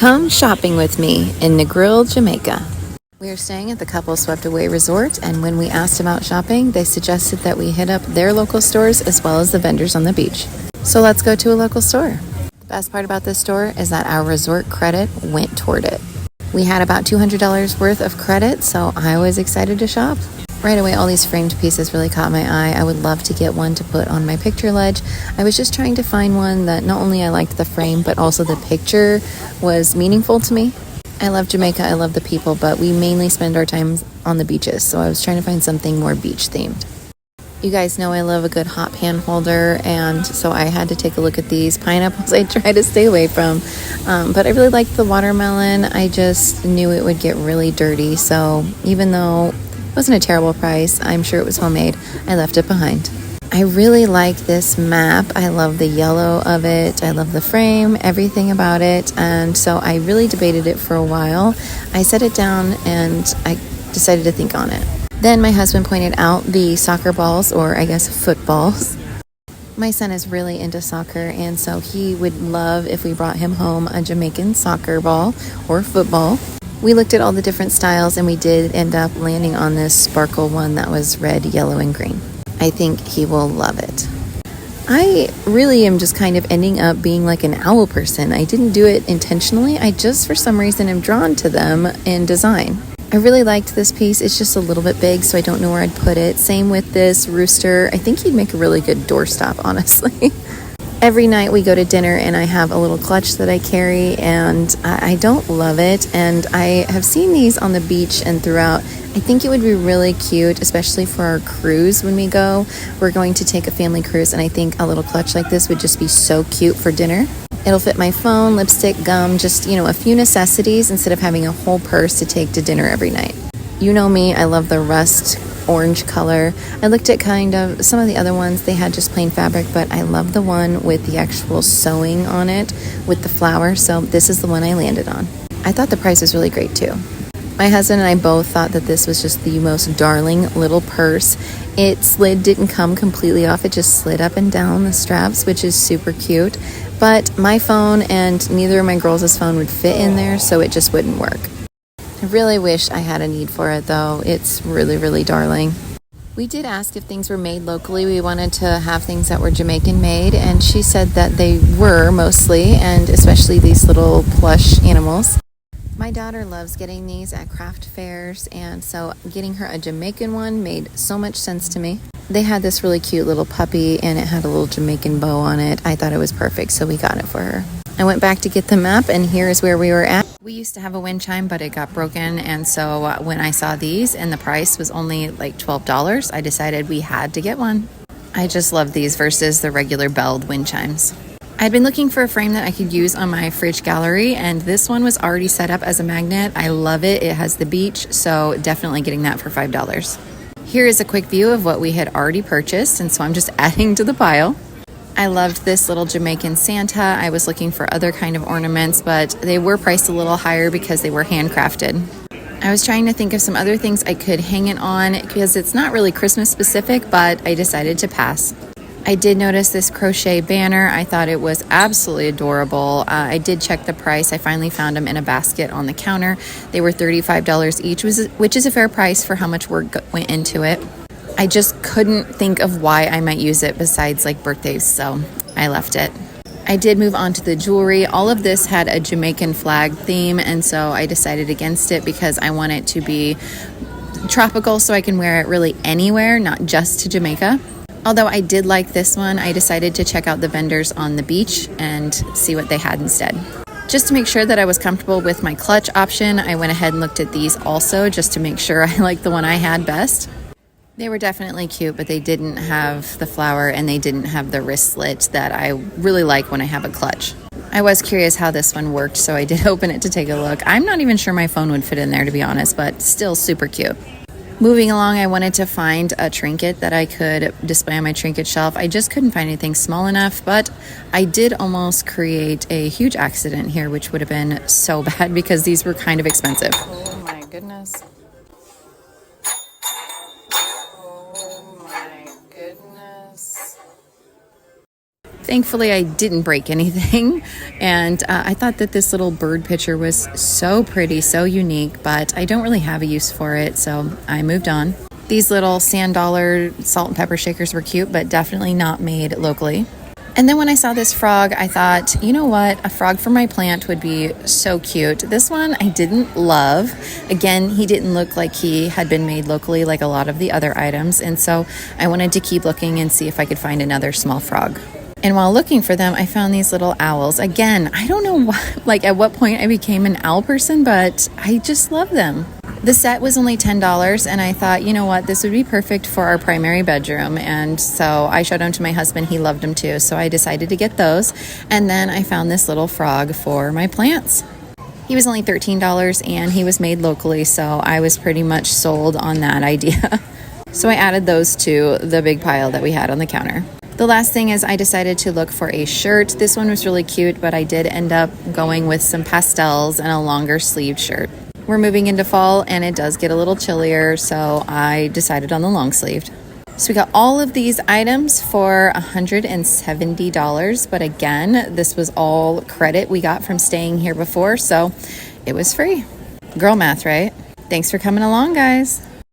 Come shopping with me in Negril, Jamaica. We are staying at the Couple Swept Away Resort, and when we asked about shopping, they suggested that we hit up their local stores as well as the vendors on the beach. So let's go to a local store. The best part about this store is that our resort credit went toward it. We had about $200 worth of credit, so I was excited to shop. Right away, all these framed pieces really caught my eye. I would love to get one to put on my picture ledge. I was just trying to find one that not only I liked the frame, but also the picture was meaningful to me. I love Jamaica, I love the people, but we mainly spend our time on the beaches, so I was trying to find something more beach themed. You guys know I love a good hot pan holder, and so I had to take a look at these pineapples I try to stay away from. But I really liked the watermelon. I just knew it would get really dirty, so even though it wasn't a terrible price, I'm sure it was homemade, I left it behind. I really like this map. I love the yellow of it. I love the frame, everything about it. And so I really debated it for a while. I set it down and I decided to think on it. Then my husband pointed out the soccer balls, or I guess footballs. My son is really into soccer, and so he would love if we brought him home a Jamaican soccer ball or football. We looked at all the different styles, and we did end up landing on this sparkle one that was red, yellow, and green. I think he will love it. I really am just kind of ending up being like an owl person. I didn't do it intentionally. I just, for some reason, am drawn to them in design. I really liked this piece. It's just a little bit big, so I don't know where I'd put it. Same with this rooster. I think he'd make a really good doorstop, honestly. Every night we go to dinner and I have a little clutch that I carry, and I don't love it. And I have seen these on the beach and throughout. I think it would be really cute, especially for our cruise when we go. We're going to take a family cruise, and I think a little clutch like this would just be so cute for dinner. It'll fit my phone, lipstick, gum, just, a few necessities instead of having a whole purse to take to dinner every night. You know me, I love the rust orange color. I looked at some of the other ones, they had just plain fabric, but I love the one with the actual sewing on it with the flower, so this is the one I landed on. I thought the price was really great too. My husband and I both thought that this was just the most darling little purse. Its lid didn't come completely off, it just slid up and down the straps, which is super cute. But my phone and neither of my girls' phone would fit in there, so it just wouldn't work. I really wish I had a need for it though. It's really, really darling. We did ask if things were made locally. We wanted to have things that were Jamaican made, and she said that they were mostly, and especially these little plush animals. My daughter loves getting these at craft fairs, and so getting her a Jamaican one made so much sense to me. They had this really cute little puppy, and it had a little Jamaican bow on it. I thought it was perfect, so we got it for her. I went back to get the map, and here is where we were at. We used to have a wind chime, but it got broken, and so when I saw these and the price was only like $12, I decided we had to get one. I just love these versus the regular belled wind chimes. I'd been looking for a frame that I could use on my fridge gallery, and this one was already set up as a magnet. I love it. It has the beach, so definitely getting that for $5. Here is a quick view of what we had already purchased, and so I'm just adding to the pile. I loved this little Jamaican Santa. I was looking for other kind of ornaments, but they were priced a little higher because they were handcrafted. I was trying to think of some other things I could hang it on because it's not really Christmas specific, but I decided to pass. I did notice this crochet banner. I thought it was absolutely adorable. I did check the price. I finally found them in a basket on the counter. They were $35 each, which is a fair price for how much work went into it. I just couldn't think of why I might use it besides like birthdays, so I left it. I did move on to the jewelry. All of this had a Jamaican flag theme, and so I decided against it because I want it to be tropical so I can wear it really anywhere, not just to Jamaica. Although I did like this one, I decided to check out the vendors on the beach and see what they had instead. Just to make sure that I was comfortable with my clutch option, I went ahead and looked at these also just to make sure I liked the one I had best. They were definitely cute, but they didn't have the flower and they didn't have the wristlet that I really like when I have a clutch. I was curious how this one worked, so I did open it to take a look. I'm not even sure my phone would fit in there, to be honest, but still super cute. Moving along, I wanted to find a trinket that I could display on my trinket shelf. I just couldn't find anything small enough, but I did almost create a huge accident here, which would have been so bad because these were kind of expensive. Oh my goodness. Thankfully, I didn't break anything. And I thought that this little bird picture was so pretty, so unique, but I don't really have a use for it, so I moved on. These little sand dollar salt and pepper shakers were cute, but definitely not made locally. And then when I saw this frog, I thought, you know what? A frog for my plant would be so cute. This one I didn't love. Again, he didn't look like he had been made locally like a lot of the other items. And so I wanted to keep looking and see if I could find another small frog. And while looking for them, I found these little owls. Again, I don't know like at what point I became an owl person, but I just love them. The set was only $10, and I thought, you know what, this would be perfect for our primary bedroom. And so I showed them to my husband. He loved them too. So I decided to get those. And then I found this little frog for my plants. He was only $13 and he was made locally. So I was pretty much sold on that idea. So I added those to the big pile that we had on the counter. The last thing is I decided to look for a shirt. This one was really cute, but I did end up going with some pastels and a longer sleeved shirt. We're moving into fall and it does get a little chillier, so I decided on the long sleeved. So we got all of these items for $170, but again, this was all credit we got from staying here before, so it was free. Girl math, right? Thanks for coming along, guys.